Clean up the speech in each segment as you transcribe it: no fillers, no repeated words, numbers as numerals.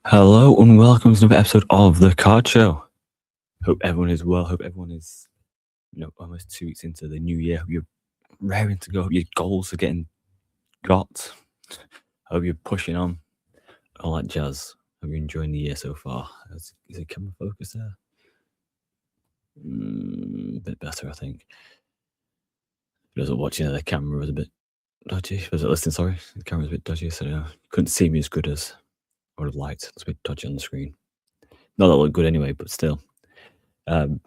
Hello and welcome to another episode of the Card Show. Hope everyone is well. Hope everyone is, almost 2 weeks into the new year. Hope you're raring to go. Hope your goals are getting got. Hope you're pushing on. All that jazz. Hope you're enjoying the year so far. Is it camera focus there? A bit better, I think. For those watching, the camera was a bit dodgy. For those listening, sorry, the camera was a bit dodgy, so you couldn't see me as good as I would have liked. It's a bit dodgy on the screen. Not that it looked good anyway, but still. So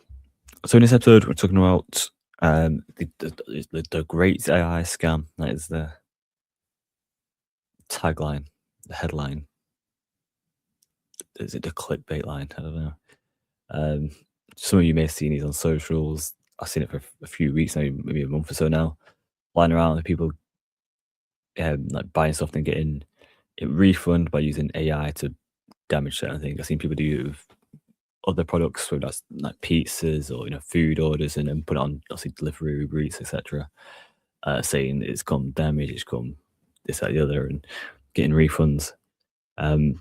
in this episode, we're talking about the great AI scam. That is the tagline, the headline. Is it the clickbait line? I don't know. Some of you may have seen these on socials. I've seen it for a few weeks now, maybe a month or so now, lying around with people like buying stuff and getting a refund by using AI to damage certain things. I've seen people do it with other products, whether that's like pizzas or food orders, and then put it on obviously delivery, Uber Eats, etc. Saying it's come damaged, it's come this, that, the other, and getting refunds. And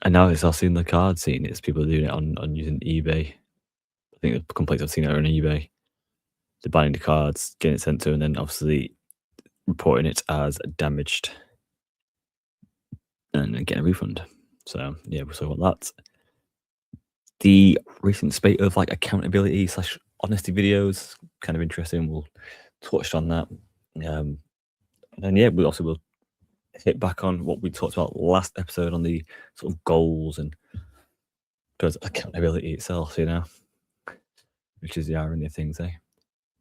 now it's also in the card scene. It's people doing it on using eBay. I think the complaints I've seen are on eBay. They're buying the cards, getting it sent to, and then obviously reporting it as damaged and then getting a refund. So yeah, we'll talk about that. The recent spate of like accountability / honesty videos, kind of interesting. We'll touch on that. And then yeah, we also will hit back on what we talked about last episode on the sort of goals and does accountability itself, which is the irony of things, eh?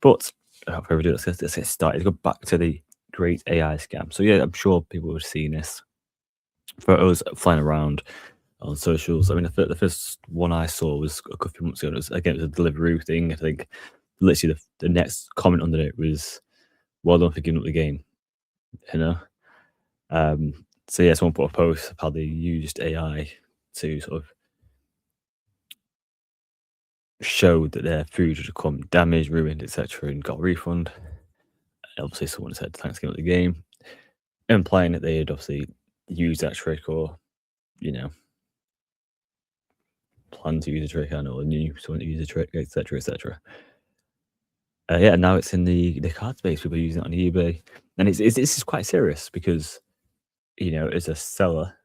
But without further ado, let's get started. Let's go back to the great AI scam. So yeah, I'm sure people have seen this. Photos flying around on socials. I mean, the first one I saw was a couple of months ago. It was a Deliveroo thing. I think literally the next comment under it was, "Well done for giving up the game," So yeah, someone put a post of how they used AI to sort of show that their food had become damaged, ruined, etc., and got a refund. And obviously, someone said thanks for giving up the game, implying that they had obviously used that trick or, planned to use a trick, or knew someone to use a trick, etc., etc. Yeah, now it's in the card space. People are using it on eBay, and this is quite serious because, as a seller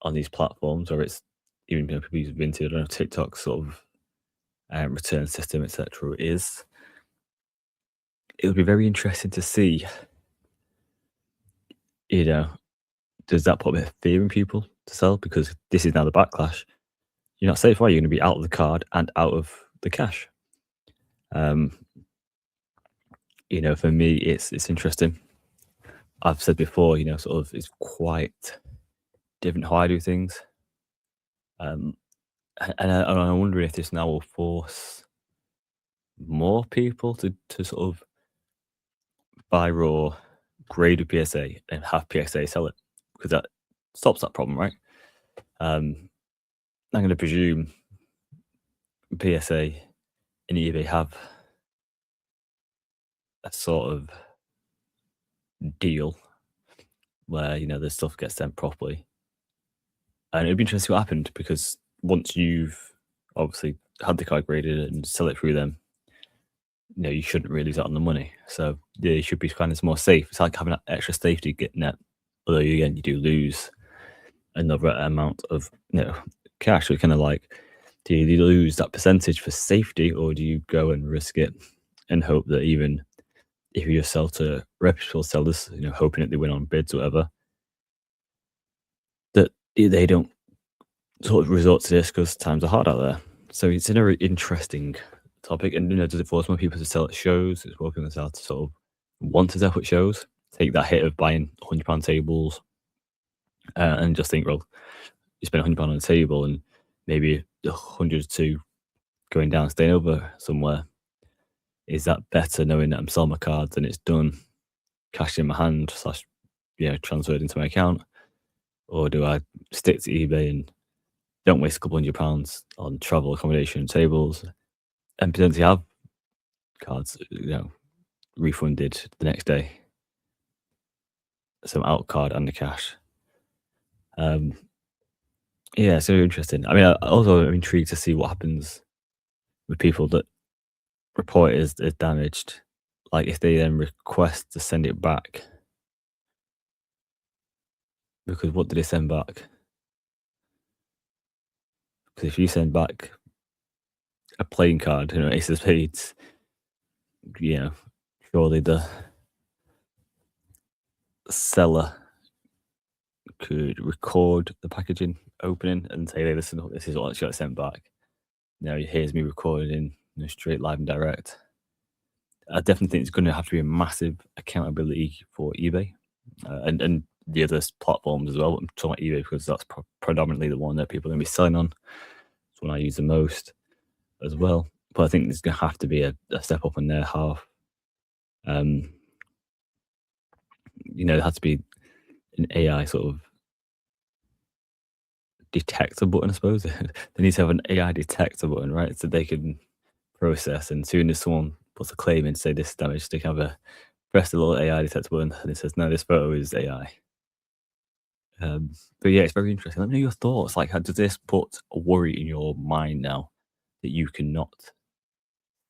on these platforms, or it's even people use Vinted, I don't know, TikTok sort of return system, etc. It would be very interesting to see, does that put a bit of fear in people to sell? Because this is now the backlash. You're not safe, are you? You're going to be out of the card and out of the cash. For me, it's interesting. I've said before, sort of it's quite different how I do things. And I wonder if this now will force more people to sort of buy raw, grade a PSA, and have PSA sell it, because that stops that problem, right? I'm going to presume PSA and eBay have a sort of deal where the stuff gets sent properly, and it'd be interesting to see what happened, because once you've obviously had the card graded and sell it through them, you shouldn't really lose out on the money. So yeah, you should be kind of more safe. It's like having that extra safety net, although again you do lose another amount of cash. So kind of like, do you lose that percentage for safety, or do you go and risk it and hope that even if you just sell to reputable sellers, hoping that they win on bids or whatever, that they don't sort of resort to this because times are hard out there. So it's a very interesting topic. And does it force more people to sell at shows? It's more people to sort of want to sell at shows, take that hit of buying £100 tables, and just think, well, you spend £100 on a table and maybe 100 or 2 going down, staying over somewhere. Is that better knowing that I'm selling my cards and it's done, cash in my hand / transferred into my account? Or do I stick to eBay and don't waste a couple £100 on travel, accommodation, tables, and potentially have cards, refunded the next day? So I'm out card and the cash. Um, yeah, it's very interesting. I mean, I also am intrigued to see what happens with people that report it as damaged. Like if they then request to send it back, because what do they send back? Because if you send back a playing card, Ace of Spades, you know, surely the seller could record the packaging opening and say, "Hey, listen, this is what I got sent back. Here's me recording in straight live and direct." I definitely think it's going to have to be a massive accountability for eBay and the other platforms as well. I'm talking about eBay because that's predominantly the one that people are going to be selling on. It's one I use the most as well. But I think there's going to have to be a step up on their half. There has to be an AI sort of detector button, I suppose. They need to have an AI detector button, right? So they can process, and soon as someone puts a claim in, say this is damaged, they can have press the little AI detector button, and it says, no, this photo is AI. But yeah, it's very interesting. Let me know your thoughts. Like, does this put a worry in your mind now that you cannot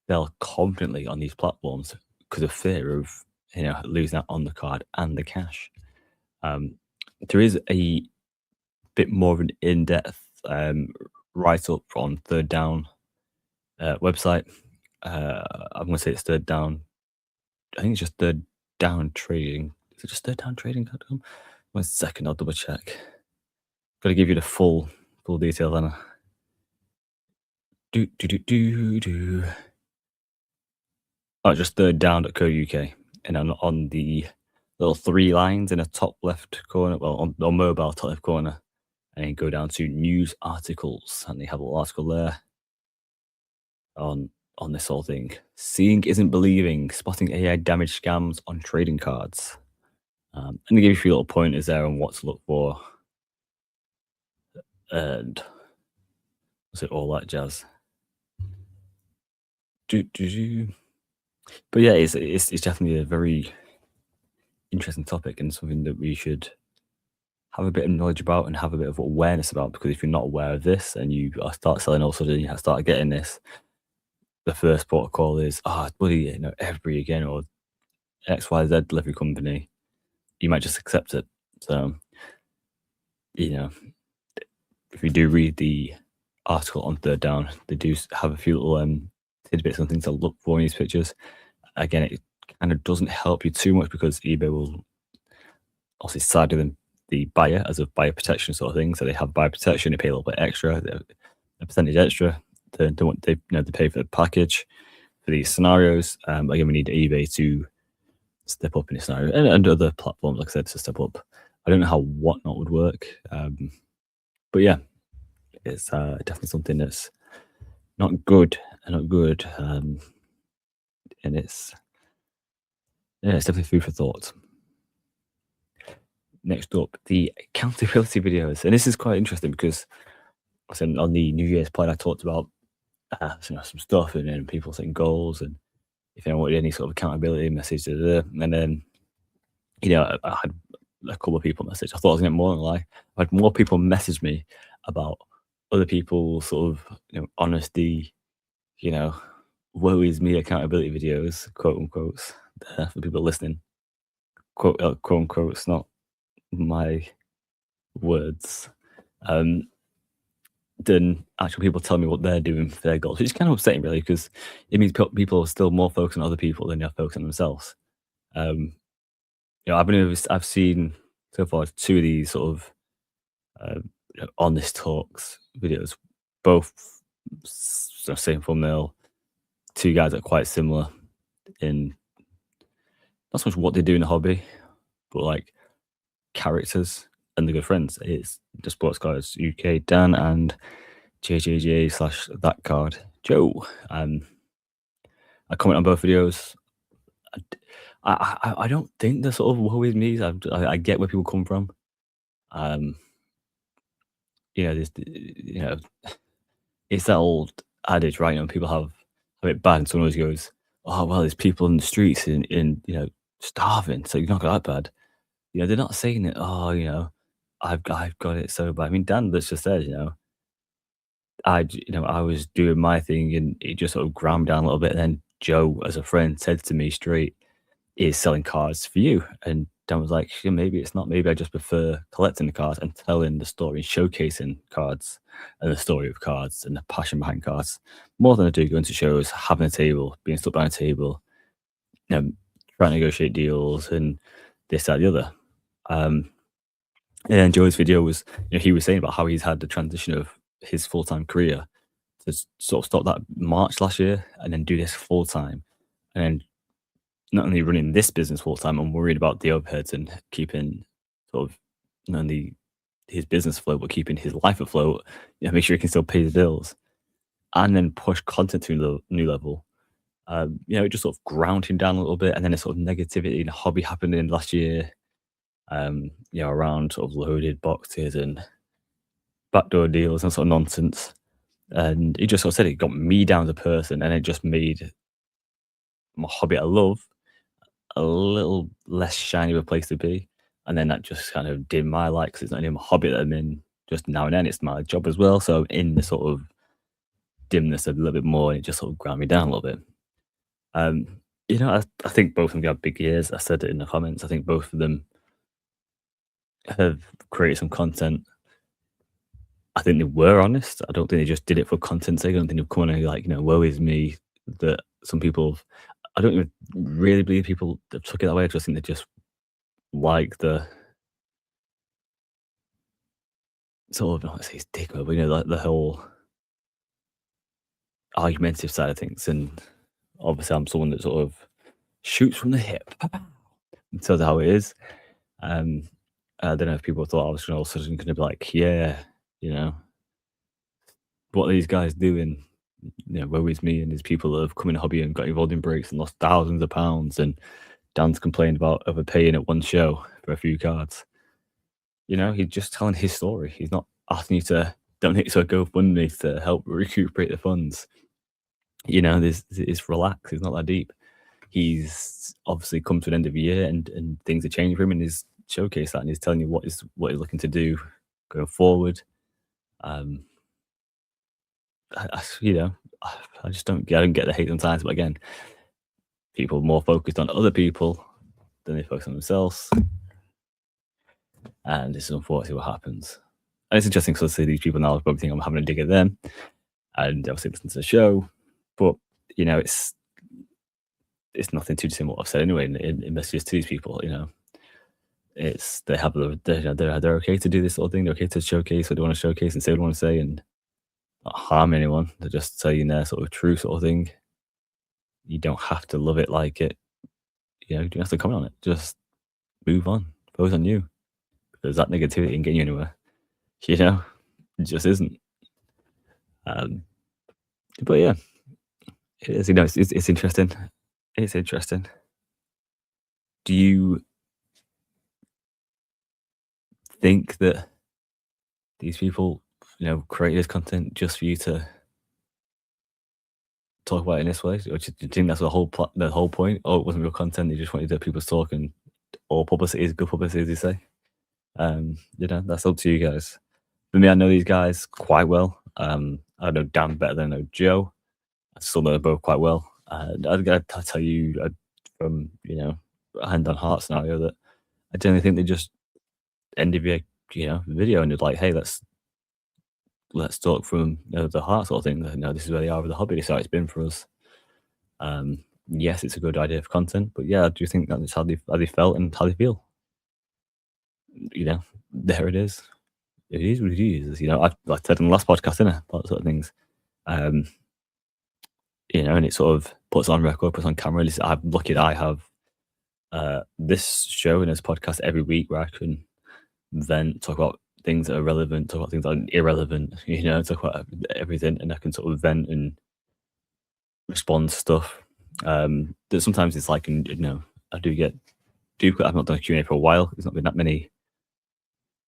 sell confidently on these platforms because of fear of losing out on the card and the cash? There is a bit more of an in-depth write up on Third Down website. I'm going to say it's Third Down. I think it's just Third Down Trading. Is it just thirddowntrading.com? 1 second, I'll double check. Got to give you the full details, Anna. Oh, just thirddown.co.uk. And on the little 3 lines in the top left corner, well, on mobile top left corner, and then go down to news articles, and they have a little article there on this whole thing. Seeing isn't believing, spotting AI damage scams on trading cards. And they give you a few little pointers there on what to look for, and was it all that jazz? But yeah, it's definitely a very interesting topic and something that we should have a bit of knowledge about and have a bit of awareness about, because if you're not aware of this and you start selling, all of a sudden you start getting this, the first protocol is, bloody, every again, or XYZ delivery company, you might just accept it. So, if you do read the article on Third Down, they do have a few little tidbits and things to look for in these pictures. Again, it kind of doesn't help you too much because eBay will obviously side with the buyer as a buyer protection sort of thing. So they have buyer protection, they pay a little bit extra, a percentage extra. They pay for the package for these scenarios. Again, we need eBay to step up in this scenario, and other platforms, like I said, to step up. I don't know how Whatnot would work, but yeah, it's definitely something that's not good, and it's definitely food for thought. Next up, the accountability videos, and this is quite interesting because on the New Year's plan I talked about some stuff, and then people setting goals, and if anyone wanted any sort of accountability message, and then I had a couple of people message. I thought I was going to get more than I had more people message me about other people's sort of honesty, woe is me accountability videos, quote unquote, for people listening, quote unquote. It's not my words. Than actual people tell me what they're doing for their goals, which is kind of upsetting, really, because it means people are still more focused on other people than they're focused on themselves. I've seen so far 2 of these sort of honest talks videos, both same thumbnail, 2 guys that are quite similar in not so much what they do in the hobby, but like characters, and they're good friends. It's the Sports Cards UK Dan and JJJ / that card Joe. I comment on both videos. I don't think they're sort of woe is me. I get where people come from. This, it's that old adage, right? People have it bad, and someone always goes, "Oh well, there's people in the streets in starving, so you're not got that bad." They're not saying it. Oh, I've got it so bad. I mean, Dan that's just said, I was doing my thing and it just sort of ground down a little bit. And then Joe, as a friend, said to me straight, "Is selling cards for you?" And Dan was like, "Yeah, maybe it's not. Maybe I just prefer collecting the cards and telling the story, showcasing cards and the story of cards and the passion behind cards more than I do going to shows, having a table, being stuck behind a table, you know, trying to negotiate deals and this, that, the other." Um, and then Joe's video was, he was saying about how he's had the transition of his full time career to sort of stop that March last year and then do this full time. And then not only running this business full time, I'm worried about the overheads and keeping sort of not only his business afloat, but keeping his life afloat, make sure he can still pay the bills and then push content to a new level. It just sort of ground him down a little bit. And then a sort of negativity and hobby happening last year, around sort of loaded boxes and backdoor deals and sort of nonsense. And he just sort of said it got me down as a person and it just made my hobby I love a little less shiny of a place to be. And then that just kind of dimmed my light because it's not only my hobby that I'm in just now and then, it's my job as well. So in the sort of dimness a little bit more, and it just sort of ground me down a little bit. Um, I think both of them got big years. I said it in the comments. I think both of them have created some content. I think they were honest. I don't think they just did it for content's sake. I don't think they've come on and like, woe is me that some people I don't even really believe people that took it that way. I just think they just like the sort of, I don't wanna say stigma, but, like the whole argumentative side of things. And obviously, I'm someone that sort of shoots from the hip and tells it how it is. Um, I don't know if people thought I was all of a sudden going to be like, yeah, you know, what are these guys doing? Woe is me and these people that have come in a hobby and got involved in breaks and lost thousands of pounds. And Dan's complained about overpaying at one show for a few cards. He's just telling his story. He's not asking you to donate to a GoFundMe to help recuperate the funds. This it's relaxed. It's not that deep. He's obviously come to an end of the year and things are changing for him and he's showcased that and he's telling you what he's looking to do going forward. Um, I just I don't get the hate sometimes. But again, people are more focused on other people than they focus on themselves. And this is unfortunately what happens. And it's interesting because these people now probably think I'm having a dig at them and obviously listen to the show. But, it's nothing too dissimilar what I've said anyway in messages to these people, It's they have they're okay to do this sort of thing. They're okay to showcase what they want to showcase and say what they want to say and not harm anyone. They're just saying their sort of true sort of thing. You don't have to love it, like it. You don't have to comment on it. Just move on. Focus on you. Because that negativity ain't getting you anywhere. It just isn't. But yeah, it is. It's interesting. It's interesting. Do you think that these people, create this content just for you to talk about it in this way? Or do you think that's the whole point? Or it wasn't real content, they just wanted the people to talk and all publicity is good publicity, as they say? That's up to you guys. For me, I know these guys quite well. I know Dan better than I know Joe. I still know them both quite well. And I'd tell you from, a hand on heart scenario that I generally think they just ended the video and they're like, hey, let's talk from the heart sort of thing. This is where they are with the hobby. This is how it's been for us. Yes, it's a good idea for content, but yeah, I do think that's how they felt and how they feel. There it is. It is what it is. I've like I said in the last podcast, innit, that sort of things. And it sort of puts on record, puts on camera. I'm lucky that I have this show and this podcast every week where I can then talk about things that are relevant, talk about things that are irrelevant, talk about everything, and I can sort of vent and respond to stuff. That sometimes it's like, I I've not done a Q&A for a while. There's not been that many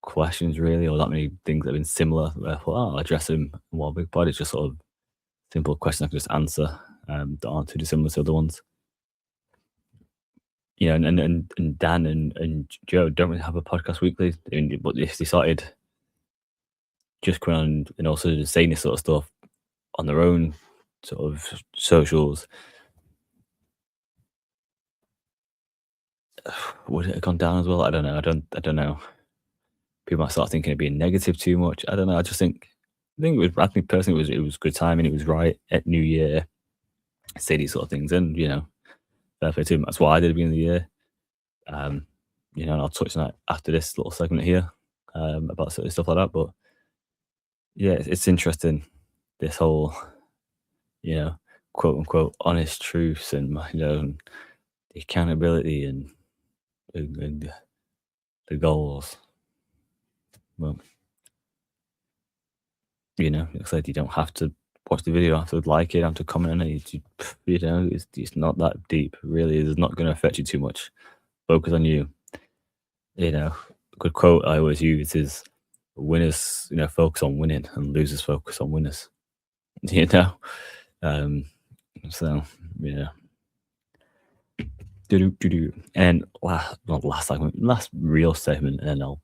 questions really, or that many things that have been similar. Where I thought, I'll address them in one big pod. It's just sort of simple questions I can just answer that aren't too dissimilar to other ones. and Dan and Joe don't really have a podcast weekly, but if they started just coming on and also just saying this sort of stuff on their own sort of socials, would it have gone down as well? I don't know. I don't know. People might start thinking of being negative too much. I don't know. I think it was. I think personally, it was good timing. It was right at New Year. Say these sort of things, and fair play to him. That's what I did at the beginning of the year. Um, and I'll touch on that after this little segment here about sort of stuff like that. But yeah, it's interesting. This whole, you know, quote unquote honest truths and and the accountability and the goals. Well, like I said, you don't have to watch the video, you don't have to like it, you don't have to comment on it. It's not that deep. Really, it's not going to affect you too much. Focus on you. A good quote I always use is winners, focus on winning and losers focus on winners. You know? Um, so, yeah. Do-do-do-do. And last real segment, and then I'll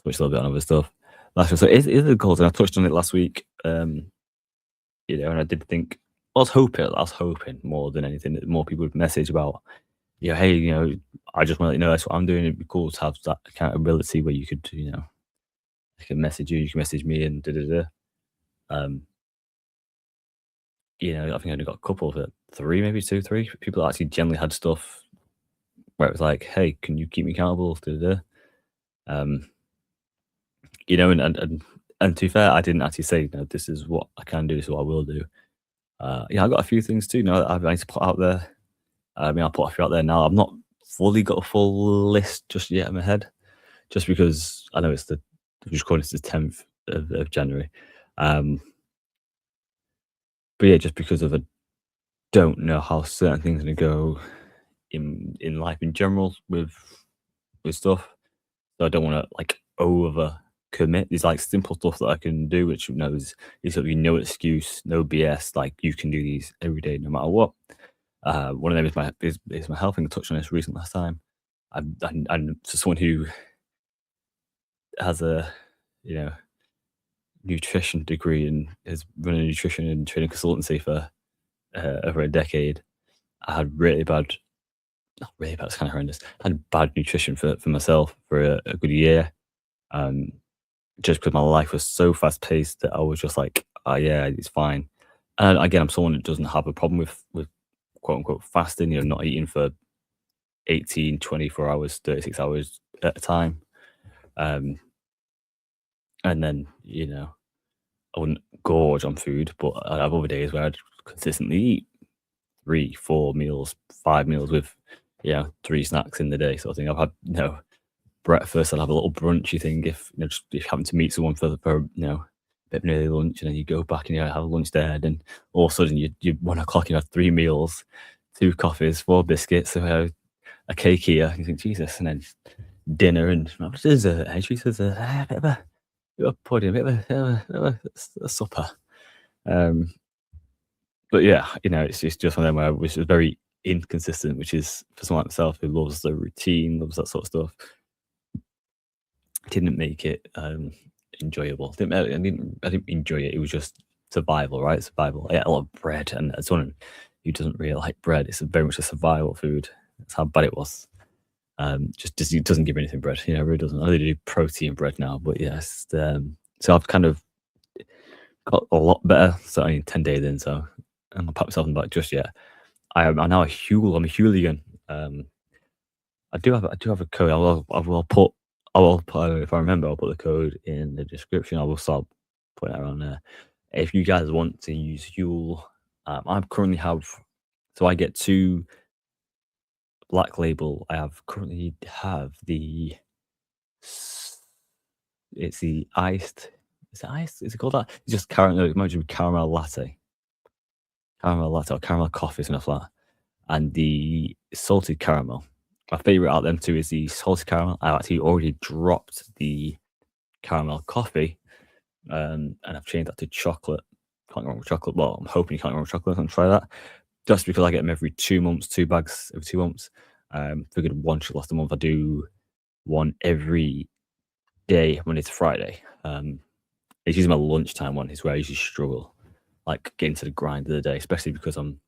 touch a little bit on other stuff. So is the goals, and I touched on it last week. And I did think I was hoping more than anything that more people would message about, hey, I just want to let you know that's what I'm doing. It'd be cool to have that accountability where you could, I can message you can message me, and da da da. I think I only got a couple of it, maybe 3 people that actually generally had stuff where it was like, hey, can you keep me accountable? Da da da. And to be fair, I didn't actually say, this is what I can do, so I will do. I got a few things too. I need to put out there. I'll put a few out there now. I've not fully got a full list just yet in my head, just because I know it's the 10th of January. But yeah, just because of I don't know how certain things are going to go in life in general with stuff. So I don't want to like over commit. There's like simple stuff that I can do, which is sort of no excuse, no BS. Like you can do these every day, no matter what. One of them is my health. I think I touched on this recently last time. I'm just someone who has a nutrition degree and has run a nutrition and training consultancy for over a decade. I had really bad, not really bad, it's kind of horrendous. I had bad nutrition for myself for a good year. Just because my life was so fast paced that I was just like, oh yeah, it's fine. And again, I'm someone that doesn't have a problem with quote unquote fasting, not eating for 18, 24 hours, 36 hours at a time. And then, I wouldn't gorge on food, but I'd have other days where I'd consistently eat 3, 4 meals, 5 meals with, 3 snacks in the day sort of thing. I've had, breakfast, I'll have a little brunchy thing if, just if you happen to meet someone for a bit of an early lunch, and then you go back and you have lunch there, then all of a sudden you 1 o'clock, you have 3 meals, 2 coffees, 4 biscuits, a cake here. You think, Jesus, and then dinner and dessert, there's a bit of a pudding, a bit of a supper. But yeah, it's just one of them where I was very inconsistent, which is for someone like myself who loves the routine, loves that sort of stuff. Didn't make it enjoyable. I didn't enjoy it. It was just survival, right? Survival. I ate a lot of bread, and as someone who doesn't really like bread, it's very much a survival food. That's how bad it was. Just it doesn't give me anything bread. It really doesn't. I really do protein bread now, but yes. So I've kind of got a lot better. So I mean, 10 days in, so I'm gonna pat myself on the back just yet. I'm now a Huel. I'm a hooligan. I do have a code. I will put if I remember, I'll put the code in the description. I will start putting it around there. If you guys want to use Huel, I currently have. So I get 2 Black Label. I currently have the. It's the iced. Is it iced? Is it called that? It's just caramel. Imagine caramel latte. Caramel latte or caramel coffee, something like that. And the salted caramel. My favorite out of them 2 is the salted caramel. I actually already dropped the caramel coffee, and I've changed that to chocolate. Can't go wrong with chocolate. Well, I'm hoping you can't go wrong with chocolate. I'm try that. Just because I get them every 2 months, 2 bags every 2 months. Figured one should last a month. I do one every day, Monday to Friday. It's usually my lunchtime one is where I usually struggle, like getting to the grind of the day, especially because I'm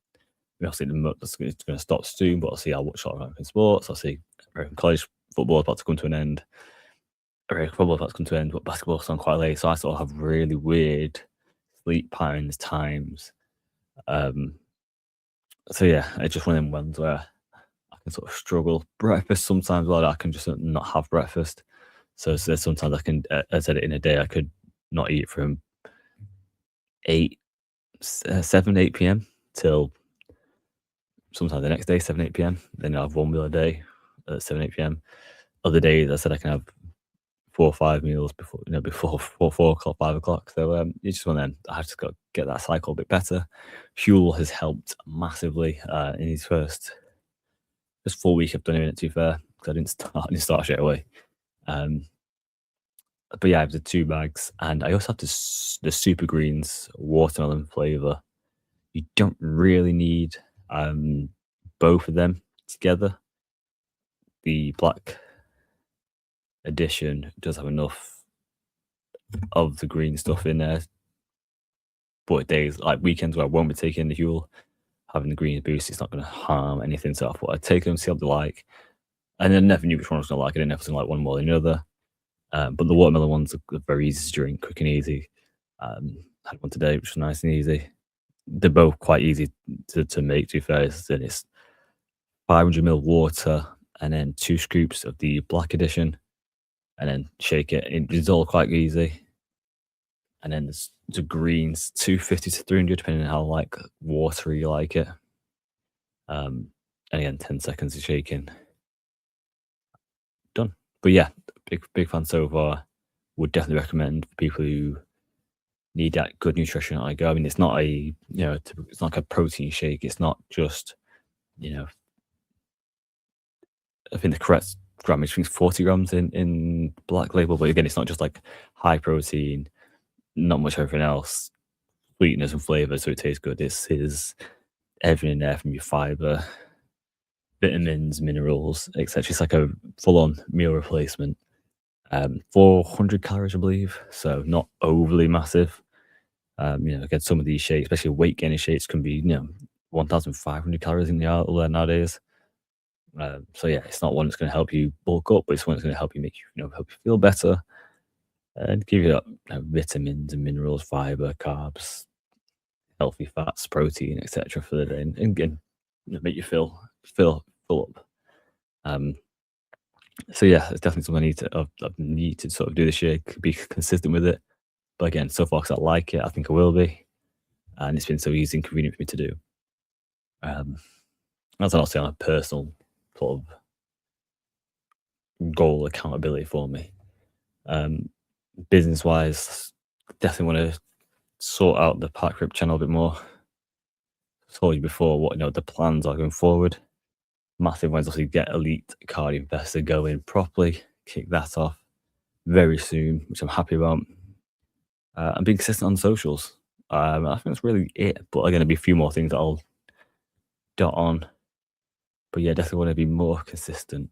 obviously that's going to stop soon. But I'll see I watch a lot of American sports. I'll see American college football about to come to an end. American football about to come to an end, but basketball's on quite late, so I sort of have really weird sleep patterns times. Um, so yeah, it's just one of them ones where I can sort of struggle. Breakfast sometimes, well, I can just not have breakfast. So sometimes I can, as I said, in a day, I could not eat from 8, 7, 8 p.m. till sometimes the next day, 7, 8 p.m. Then I have one meal a day at 7, 8 p.m. Other days, I said I can have 4 or 5 meals before, before 4 o'clock, 5 o'clock. So it's just one of them. I just got to get that cycle a bit better. Fuel has helped massively in his first full week of doing it. To be fair, because I didn't start straight away. But yeah, I have the 2 bags, and I also have the Super Greens watermelon flavor. You don't really need both of them together. The black edition does have enough of the green stuff in there, but days like weekends where I won't be taking the Huel, having the green boost, it's not going to harm anything. So I thought I'd take them, see what they like, and I never knew which one I was going to like. I didn't know if I was going to like one more than the other. But the watermelon ones are very easy to drink, quick and easy. Had one today, which was nice and easy. They're both quite easy to make, to be fair. It's 500 ml water and then 2 scoops of the black edition, and then shake it. It's all quite easy. And then there's the greens, 250 to 300, depending on how like watery you like it. And again, 10 seconds of shaking. Done. But yeah, big fan so far. Would definitely recommend for people who need that good nutrition. I go. I mean, it's not it's not like a protein shake. It's not just, I think the correct grammage is 40 grams in Black Label, but again, it's not just like high protein, not much everything else, sweetness and flavor, so it tastes good. This is everything in there from your fiber, vitamins, minerals, etc. It's like a full-on meal replacement. 400 calories, I believe, so not overly massive. Again, some of these shakes, especially weight gaining shakes, can be 1,500 calories in the hour nowadays. So yeah, it's not one that's going to help you bulk up, but it's one that's going to help you help you feel better and give you that vitamins and minerals, fiber, carbs, healthy fats, protein, etc. for the day, and again, make you feel full up. So yeah, it's definitely something I need to sort of do this year, be consistent with it. But again, so far, because I like it, I think I will be, and it's been so easy and convenient for me to do. That's obviously on a personal sort of goal accountability for me. Business wise, definitely want to sort out the Park Rip channel a bit more. I told you before what the plans are going forward. Massive ones, obviously, get Elite Card Investor going properly, kick that off very soon, which I'm happy about. And being consistent on socials. I think that's really it. But again, there'll be a few more things that I'll dot on. But yeah, definitely want to be more consistent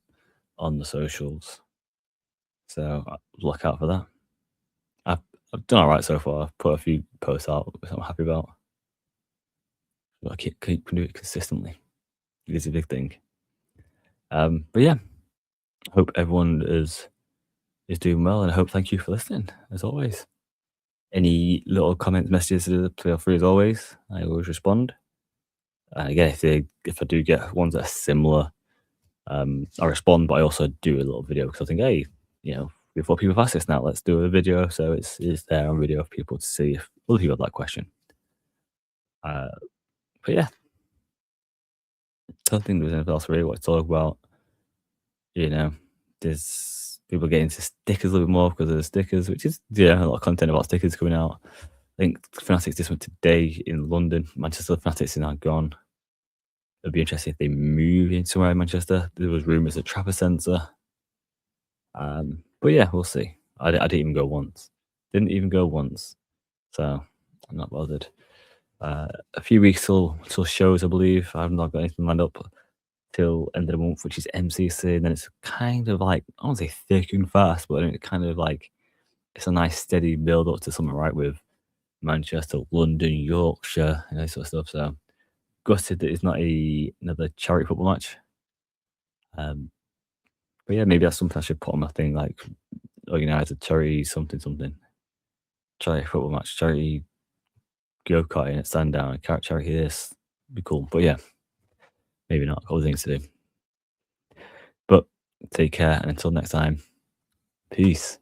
on the socials. So look out for that. I've done all right so far. I've put a few posts out, which I'm happy about. But I keep doing it consistently. It is a big thing. But yeah, I hope everyone is doing well, and I hope thank you for listening as always. Any little comments, messages, feel free as always. I always respond. And again, if I do get ones that are similar, I respond, but I also do a little video because I think, hey, before people have asked this now, let's do a video. So it's there on video for people to see if other people have that question. But yeah, I don't think there's anything else really what to talk about. There's people getting into stickers a little bit more because of the stickers, which is a lot of content about stickers coming out. I think Fanatics this one today in London. Manchester Fanatics are now gone. It'd be interesting if they move in somewhere in Manchester. There was rumours at Trafford Centre. But yeah, we'll see. I didn't even go once. Didn't even go once. So I'm not bothered. A few weeks till shows, I believe. I've not got anything lined up. till end of the month, which is MCC. And then it's kind of like, I won't say thick and fast, but it kind of like it's a nice steady build up to something, right? With Manchester, London, Yorkshire, and that sort of stuff. So gutted that it's not another charity football match. But yeah, maybe that's something I should put on my thing, like organize a charity something something, charity football match, charity go karting at Sandown, charity this, be cool. But yeah, maybe not. Other things to do. But take care, and until next time, peace.